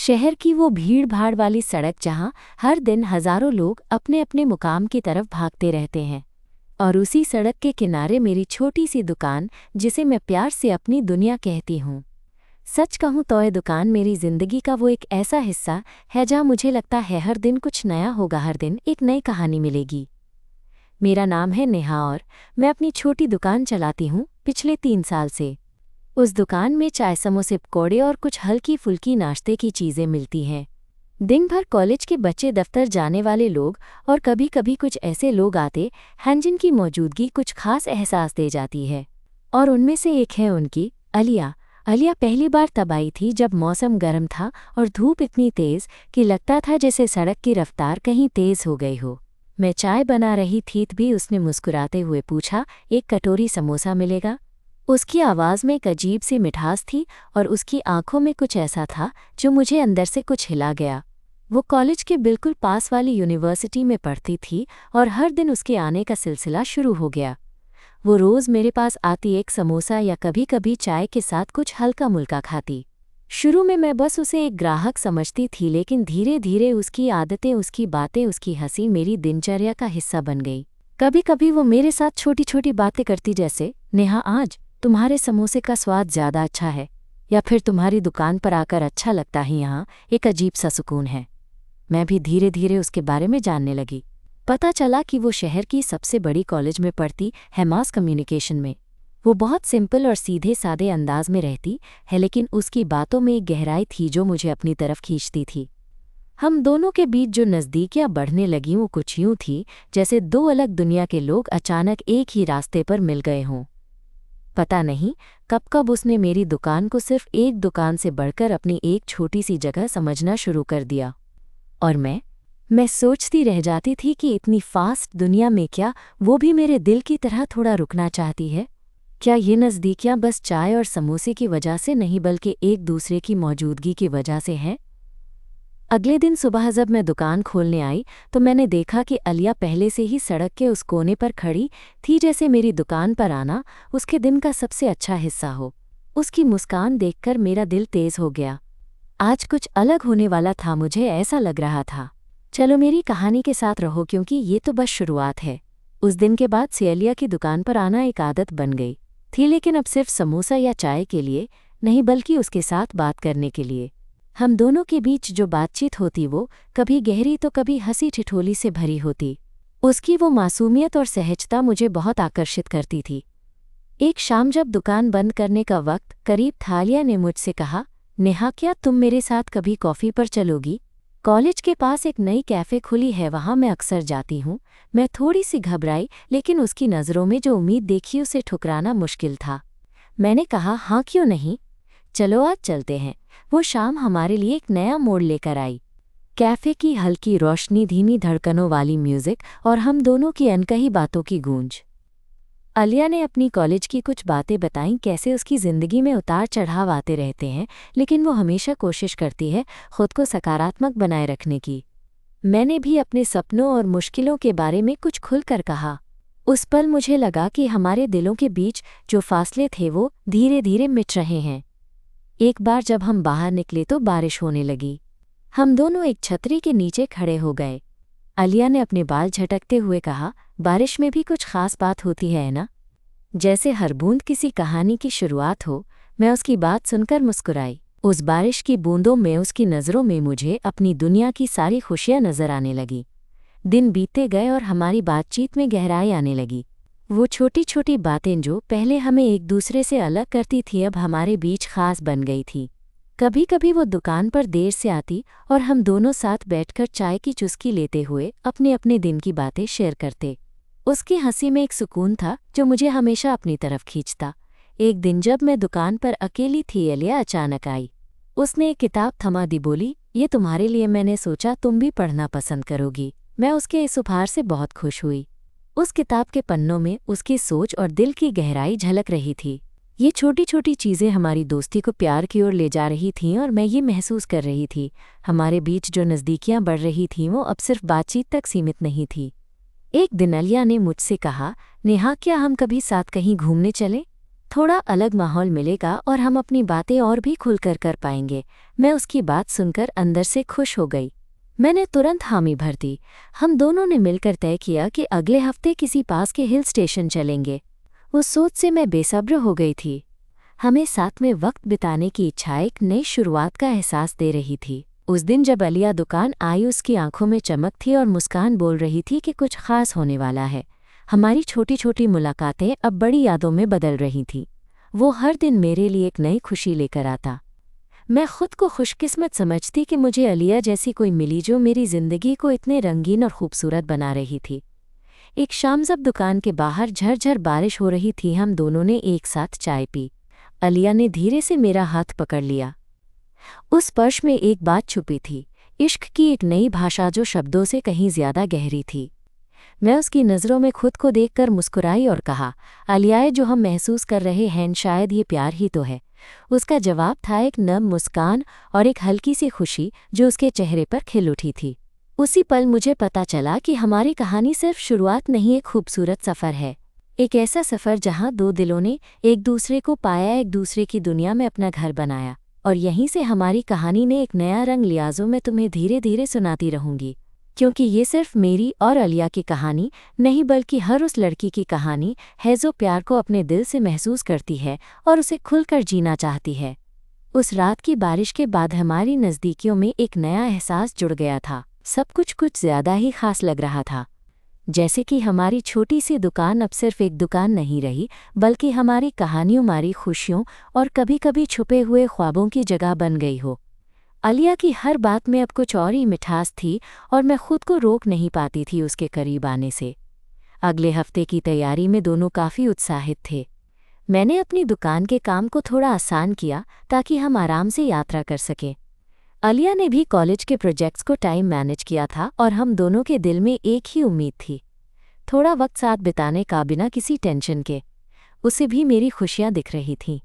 शहर की वो भीड़-भाड़ वाली सड़क जहाँ हर दिन हजारों लोग अपने अपने मुकाम की तरफ भागते रहते हैं। और उसी सड़क के किनारे मेरी छोटी सी दुकान, जिसे मैं प्यार से अपनी दुनिया कहती हूँ। सच कहूँ तो ये दुकान मेरी जिंदगी का वो एक ऐसा हिस्सा है जहाँ मुझे लगता है हर दिन कुछ नया होगा, हर दिन एक नई कहानी मिलेगी। मेरा नाम है नेहा और मैं अपनी छोटी दुकान चलाती हूँ पिछले 3 साल से। उस दुकान में चाय, समोसे, पकौड़े और कुछ हल्की फुल्की नाश्ते की चीज़ें मिलती हैं। दिन भर कॉलेज के बच्चे, दफ्तर जाने वाले लोग और कभी कभी कुछ ऐसे लोग आते हैं जिनकी मौजूदगी कुछ खास एहसास दे जाती है। और उनमें से एक है उनकी अलिया। अलिया पहली बार तब आई थी जब मौसम गर्म था और धूप इतनी तेज़ कि लगता था जैसे सड़क की रफ्तार कहीं तेज़ हो गई हो। मैं चाय बना रही थी तभी उसने मुस्कुराते हुए पूछा, एक कटोरी समोसा मिलेगा? उसकी आवाज़ में एक अजीब सी मिठास थी और उसकी आंखों में कुछ ऐसा था जो मुझे अंदर से कुछ हिला गया। वो कॉलेज के बिल्कुल पास वाली यूनिवर्सिटी में पढ़ती थी और हर दिन उसके आने का सिलसिला शुरू हो गया। वो रोज़ मेरे पास आती, एक समोसा या कभी कभी चाय के साथ कुछ हल्का मुल्का खाती। शुरू में मैं बस उसे एक ग्राहक समझती थी, लेकिन धीरे धीरे उसकी आदतें, उसकी बातें, उसकी हंसी मेरी दिनचर्या का हिस्सा बन गई। कभी कभी वो मेरे साथ छोटी छोटी बातें करती, जैसे, नेहा आज तुम्हारे समोसे का स्वाद ज़्यादा अच्छा है, या फिर तुम्हारी दुकान पर आकर अच्छा लगता है, यहाँ एक अजीब सा सुकून है। मैं भी धीरे धीरे उसके बारे में जानने लगी। पता चला कि वो शहर की सबसे बड़ी कॉलेज में पढ़ती है, मास कम्युनिकेशन में। वो बहुत सिंपल और सीधे सादे अंदाज में रहती है, लेकिन उसकी बातों में एक गहराई थी जो मुझे अपनी तरफ खींचती थी। हम दोनों के बीच जो नज़दीकियाँ बढ़ने लगीं वो कुछ यूँ थी जैसे दो अलग दुनिया के लोग अचानक एक ही रास्ते पर मिल गए हों। पता नहीं कब कब उसने मेरी दुकान को सिर्फ एक दुकान से बढ़कर अपनी एक छोटी सी जगह समझना शुरू कर दिया। और मैं सोचती रह जाती थी कि इतनी फास्ट दुनिया में क्या वो भी मेरे दिल की तरह थोड़ा रुकना चाहती है? क्या ये नज़दीकियाँ बस चाय और समोसे की वजह से नहीं, बल्कि एक दूसरे की मौजूदगी की वजह से हैं? अगले दिन सुबह जब मैं दुकान खोलने आई तो मैंने देखा कि अलिया पहले से ही सड़क के उस कोने पर खड़ी थी, जैसे मेरी दुकान पर आना उसके दिन का सबसे अच्छा हिस्सा हो। उसकी मुस्कान देखकर मेरा दिल तेज हो गया। आज कुछ अलग होने वाला था, मुझे ऐसा लग रहा था। चलो मेरी कहानी के साथ रहो, क्योंकि ये तो बस शुरुआत है। उस दिन के बाद से अलिया की दुकान पर आना एक आदत बन गई थी, लेकिन अब सिर्फ समोसा या चाय के लिए नहीं, बल्कि उसके साथ बात करने के लिए। हम दोनों के बीच जो बातचीत होती वो कभी गहरी तो कभी हंसी ठिठोली से भरी होती। उसकी वो मासूमियत और सहजता मुझे बहुत आकर्षित करती थी। एक शाम जब दुकान बंद करने का वक्त करीब था, अलिया ने मुझसे कहा, नेहा क्या तुम मेरे साथ कभी कॉफ़ी पर चलोगी? कॉलेज के पास एक नई कैफ़े खुली है, वहाँ मैं अक्सर जाती हूँ। मैं थोड़ी सी घबराई, लेकिन उसकी नज़रों में जो उम्मीद देखी उसे ठुकराना मुश्किल था। मैंने कहा, हाँ क्यों नहीं, चलो आज चलते हैं। वो शाम हमारे लिए एक नया मोड़ लेकर आई। कैफ़े की हल्की रोशनी, धीमी धड़कनों वाली म्यूज़िक और हम दोनों की अनकही बातों की गूंज। अलिया ने अपनी कॉलेज की कुछ बातें बताईं, कैसे उसकी ज़िंदगी में उतार चढ़ाव आते रहते हैं, लेकिन वो हमेशा कोशिश करती है खुद को सकारात्मक बनाए रखने की। मैंने भी अपने सपनों और मुश्किलों के बारे में कुछ खुलकर कहा। उस पल मुझे लगा कि हमारे दिलों के बीच जो फासले थे वो धीरे धीरे मिट रहे हैं। एक बार जब हम बाहर निकले तो बारिश होने लगी। हम दोनों एक छतरी के नीचे खड़े हो गए। अलिया ने अपने बाल झटकते हुए कहा, बारिश में भी कुछ खास बात होती है ना, जैसे हर बूंद किसी कहानी की शुरुआत हो। मैं उसकी बात सुनकर मुस्कुराई। उस बारिश की बूंदों में, उसकी नज़रों में मुझे अपनी दुनिया की सारी खुशियाँ नजर आने लगी। दिन बीतते गए और हमारी बातचीत में गहराई आने लगी। वो छोटी छोटी बातें जो पहले हमें एक दूसरे से अलग करती थी, अब हमारे बीच खास बन गई थी। कभी कभी वो दुकान पर देर से आती और हम दोनों साथ बैठकर चाय की चुस्की लेते हुए अपने अपने दिन की बातें शेयर करते। उसकी हंसी में एक सुकून था जो मुझे हमेशा अपनी तरफ खींचता। एक दिन जब मैं दुकान पर अकेली थी, अलिया अचानक आई। उसने एक किताब थमा दी, बोली, ये तुम्हारे लिए, मैंने सोचा तुम भी पढ़ना पसंद करोगी। मैं उसके इस उपहार से बहुत खुश हुई। उस किताब के पन्नों में उसकी सोच और दिल की गहराई झलक रही थी। ये छोटी छोटी चीज़ें हमारी दोस्ती को प्यार की ओर ले जा रही थीं और मैं ये महसूस कर रही थी हमारे बीच जो नज़दीकियाँ बढ़ रही थीं वो अब सिर्फ बातचीत तक सीमित नहीं थी। एक दिन अलिया ने मुझसे कहा, नेहा क्या हम कभी साथ कहीं घूमने चलें? थोड़ा अलग माहौल मिलेगा और हम अपनी बातें और भी खुलकर कर पाएंगे। मैं उसकी बात सुनकर अंदर से खुश हो गई। मैंने तुरंत हामी भर दी। हम दोनों ने मिलकर तय किया कि अगले हफ्ते किसी पास के हिल स्टेशन चलेंगे। उस सोच से मैं बेसब्र हो गई थी। हमें साथ में वक्त बिताने की इच्छा एक नई शुरुआत का एहसास दे रही थी। उस दिन जब अलिया दुकान आई, उसकी आंखों में चमक थी और मुस्कान बोल रही थी कि कुछ खास होने वाला है। हमारी छोटी छोटी मुलाकातें अब बड़ी यादों में बदल रही थीं। वो हर दिन मेरे लिए एक नई खुशी लेकर आता। मैं खुद को खुशकिस्मत समझती कि मुझे अलिया जैसी कोई मिली जो मेरी जिंदगी को इतने रंगीन और खूबसूरत बना रही थी। एक शाम जब दुकान के बाहर झरझर बारिश हो रही थी, हम दोनों ने एक साथ चाय पी। अलिया ने धीरे से मेरा हाथ पकड़ लिया। उस स्पर्श में एक बात छुपी थी, इश्क की एक नई भाषा जो शब्दों से कहीं ज्यादा गहरी थी। मैं उसकी नज़रों में खुद को देखकर मुस्कुराई और कहा, अलिया, जो हम महसूस कर रहे हैं शायद ये प्यार ही तो है। उसका जवाब था एक नम मुस्कान और एक हल्की सी खुशी जो उसके चेहरे पर खिल उठी थी। उसी पल मुझे पता चला कि हमारी कहानी सिर्फ शुरुआत नहीं, एक खूबसूरत सफ़र है। एक ऐसा सफ़र जहाँ दो दिलों ने एक दूसरे को पाया, एक दूसरे की दुनिया में अपना घर बनाया। और यहीं से हमारी कहानी ने एक नया रंग लिया जो मैं तुम्हें धीरे धीरे सुनाती रहूंगी, क्योंकि ये सिर्फ मेरी और अलिया की कहानी नहीं बल्कि हर उस लड़की की कहानी है जो प्यार को अपने दिल से महसूस करती है और उसे खुलकर जीना चाहती है। उस रात की बारिश के बाद हमारी नज़दीकियों में एक नया एहसास जुड़ गया था। सब कुछ ज़्यादा ही खास लग रहा था, जैसे कि हमारी छोटी सी दुकान अब सिर्फ एक दुकान नहीं रही, बल्कि हमारी कहानियों, हमारी खुशियों और कभी कभी छुपे हुए ख्वाबों की जगह बन गई हो। अलिया की हर बात में अब कुछ और ही मिठास थी और मैं खुद को रोक नहीं पाती थी उसके करीब आने से। अगले हफ्ते की तैयारी में दोनों काफ़ी उत्साहित थे। मैंने अपनी दुकान के काम को थोड़ा आसान किया ताकि हम आराम से यात्रा कर सकें। अलिया ने भी कॉलेज के प्रोजेक्ट्स को टाइम मैनेज किया था और हम दोनों के दिल में एक ही उम्मीद थी, थोड़ा वक्त साथ बिताने का बिना किसी टेंशन के। उसे भी मेरी खुशियाँ दिख रही थीं।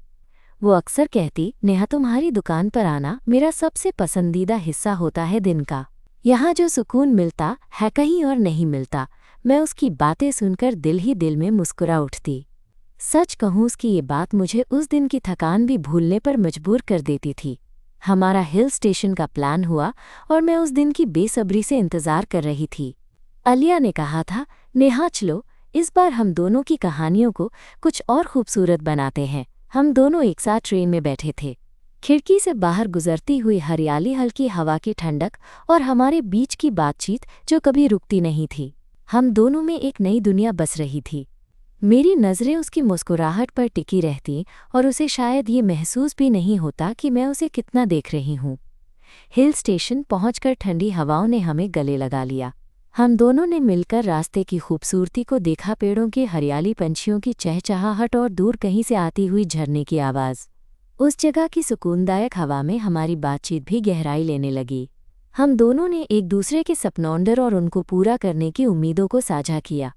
वो अक्सर कहती, नेहा, तुम्हारी दुकान पर आना मेरा सबसे पसंदीदा हिस्सा होता है दिन का। यहाँ जो सुकून मिलता है कहीं और नहीं मिलता। मैं उसकी बातें सुनकर दिल ही दिल में मुस्कुरा उठती। सच कहूँ, उसकी ये बात मुझे उस दिन की थकान भी भूलने पर मजबूर कर देती थी। हमारा हिल स्टेशन का प्लान हुआ और मैं उस दिन की बेसब्री से इंतज़ार कर रही थी। अलिया ने कहा था, नेहा चलो, इस बार हम दोनों की कहानियों को कुछ और खूबसूरत बनाते हैं। हम दोनों एक साथ ट्रेन में बैठे थे। खिड़की से बाहर गुजरती हुई हरियाली, हल्की हवा की ठंडक और हमारे बीच की बातचीत जो कभी रुकती नहीं थी। हम दोनों में एक नई दुनिया बस रही थी। मेरी नज़रें उसकी मुस्कुराहट पर टिकी रहती और उसे शायद ये महसूस भी नहीं होता कि मैं उसे कितना देख रही हूँ। हिल स्टेशन पहुंचकर ठंडी हवाओं ने हमें गले लगा लिया। हम दोनों ने मिलकर रास्ते की खूबसूरती को देखा, पेड़ों की हरियाली, पंछियों की चहचहाहट और दूर कहीं से आती हुई झरने की आवाज़। उस जगह की सुकूनदायक हवा में हमारी बातचीत भी गहराई लेने लगी। हम दोनों ने एक दूसरे के सपनों और उनको पूरा करने की उम्मीदों को साझा किया।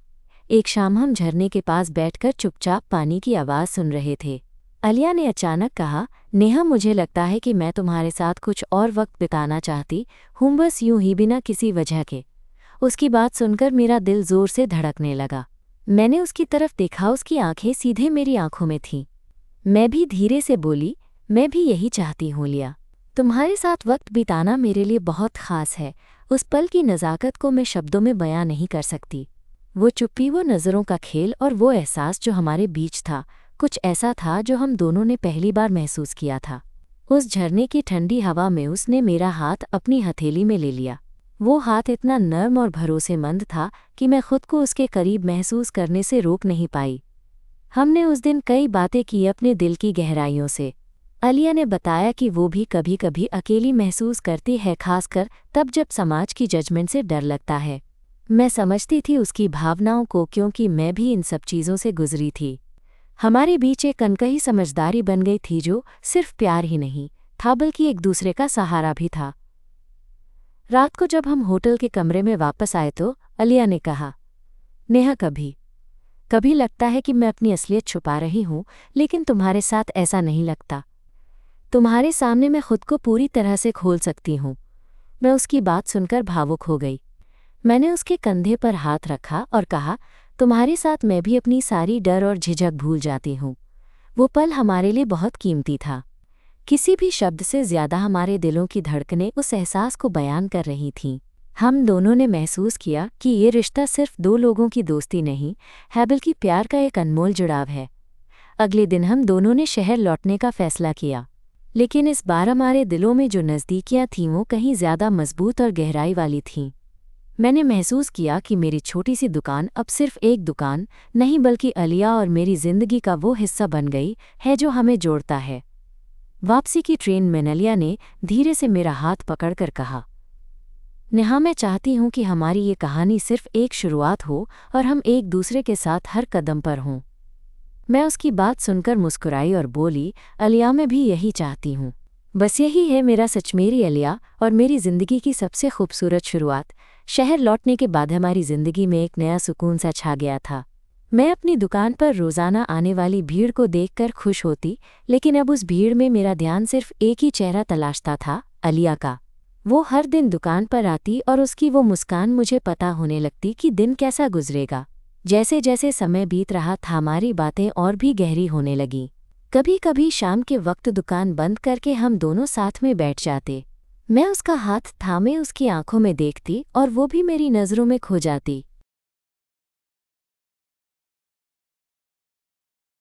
एक शाम हम झरने के पास बैठकर चुपचाप पानी की आवाज़ सुन रहे थे। अलिया ने अचानक कहा, नेहा, मुझे लगता है कि मैं तुम्हारे साथ कुछ और वक्त बिताना चाहती हूँ, बस यूं ही, बिना किसी वजह के। उसकी बात सुनकर मेरा दिल जोर से धड़कने लगा। मैंने उसकी तरफ देखा, उसकी आंखें सीधे मेरी आंखों में थीं। मैं भी धीरे से बोली, मैं भी यही चाहती हूँ लिया। तुम्हारे साथ वक्त बिताना मेरे लिए बहुत ख़ास है। उस पल की नज़ाकत को मैं शब्दों में बयां नहीं कर सकती। वो चुप्पी, वो नज़रों का खेल और वो एहसास जो हमारे बीच था, कुछ ऐसा था जो हम दोनों ने पहली बार महसूस किया था। उस झरने की ठंडी हवा में उसने मेरा हाथ अपनी हथेली में ले लिया। वो हाथ इतना नर्म और भरोसेमंद था कि मैं खुद को उसके करीब महसूस करने से रोक नहीं पाई। हमने उस दिन कई बातें की अपने दिल की गहराइयों से। अलिया ने बताया कि वो भी कभी कभी अकेली महसूस करती है, खासकर तब जब समाज की जजमेंट से डर लगता है। मैं समझती थी उसकी भावनाओं को, क्योंकि मैं भी इन सब चीज़ों से गुजरी थी। हमारे बीच एक अनकही समझदारी बन गई थी जो सिर्फ प्यार ही नहीं था बल्कि एक दूसरे का सहारा भी था। रात को जब हम होटल के कमरे में वापस आए तो अलिया ने कहा, नेहा, कभी कभी लगता है कि मैं अपनी असलियत छुपा रही हूँ, लेकिन तुम्हारे साथ ऐसा नहीं लगता। तुम्हारे सामने मैं खुद को पूरी तरह से खोल सकती हूँ। मैं उसकी बात सुनकर भावुक हो गई। मैंने उसके कंधे पर हाथ रखा और कहा, तुम्हारे साथ मैं भी अपनी सारी डर और झिझक भूल जाती हूँ। वो पल हमारे लिए बहुत कीमती था। किसी भी शब्द से ज़्यादा हमारे दिलों की धड़कनें उस एहसास को बयान कर रही थीं। हम दोनों ने महसूस किया कि ये रिश्ता सिर्फ दो लोगों की दोस्ती नहीं है, बल्कि प्यार का एक अनमोल जुड़ाव है। अगले दिन हम दोनों ने शहर लौटने का फैसला किया, लेकिन इस बार हमारे दिलों में जो नज़दीकियाँ थीं वो कहीं ज़्यादा मजबूत और गहराई वाली थीं। मैंने महसूस किया कि मेरी छोटी सी दुकान अब सिर्फ एक दुकान नहीं, बल्कि अलिया और मेरी ज़िंदगी का वो हिस्सा बन गई है जो हमें जोड़ता है। वापसी की ट्रेन में अलिया ने धीरे से मेरा हाथ पकड़कर कहा, नेहा, मैं चाहती हूँ कि हमारी ये कहानी सिर्फ एक शुरुआत हो और हम एक दूसरे के साथ हर कदम पर हों। मैं उसकी बात सुनकर मुस्कुराई और बोली, अलिया, मैं भी यही चाहती हूँ। बस यही है मेरा सच, मेरी अलिया और मेरी ज़िंदगी की सबसे खूबसूरत शुरुआत। शहर लौटने के बाद हमारी ज़िंदगी में एक नया सुकून सा छा गया था। मैं अपनी दुकान पर रोज़ाना आने वाली भीड़ को देखकर खुश होती, लेकिन अब उस भीड़ में मेरा ध्यान सिर्फ एक ही चेहरा तलाशता था, अलिया का। वो हर दिन दुकान पर आती और उसकी वो मुस्कान मुझे पता होने लगती कि दिन कैसा गुजरेगा। जैसे जैसे समय बीत रहा था हमारी बातें और भी गहरी होने लगीं। कभी कभी शाम के वक्त दुकान बंद करके हम दोनों साथ में बैठ जाते। मैं उसका हाथ थामे उसकी आंखों में देखती और वो भी मेरी नज़रों में खो जाती।